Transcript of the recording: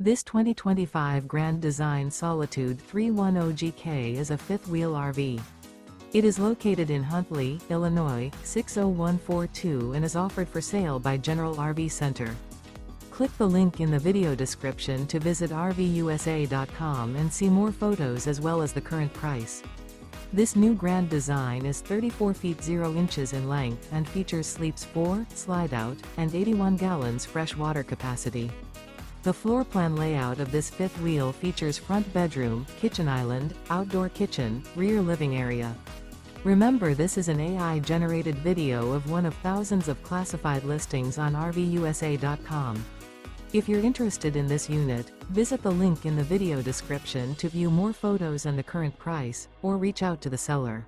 This 2025 Grand Design Solitude 310GK is a fifth-wheel RV. It is located in Huntley, Illinois, 60142 and is offered for sale by General RV Center. Click the link in the video description to visit RVUSA.com and see more photos as well as the current price. This new Grand Design is 34 feet 0 inches in length and features sleeps 4, slide-out, and 81 gallons fresh water capacity. The floor plan layout of this fifth wheel features front bedroom, kitchen island, outdoor kitchen, rear living area. Remember, this is an AI-generated video of one of thousands of classified listings on RVUSA.com. If you're interested in this unit, visit the link in the video description to view more photos and the current price, or reach out to the seller.